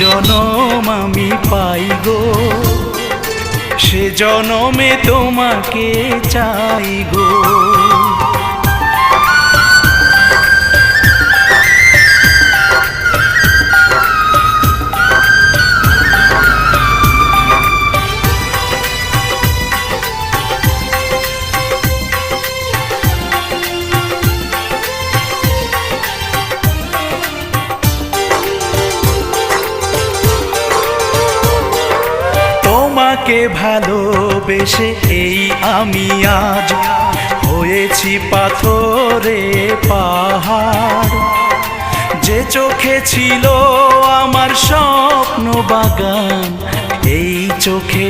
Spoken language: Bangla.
জনম আমি পাই গো, সে জনমে তোমাকে চাই গো। তোমাকে ভালোবেসে এই আমি আজ হয়েছি পাথরে পাহাড়। যে চোখে ছিল আমার স্বপ্ন বাগান, এই চোখে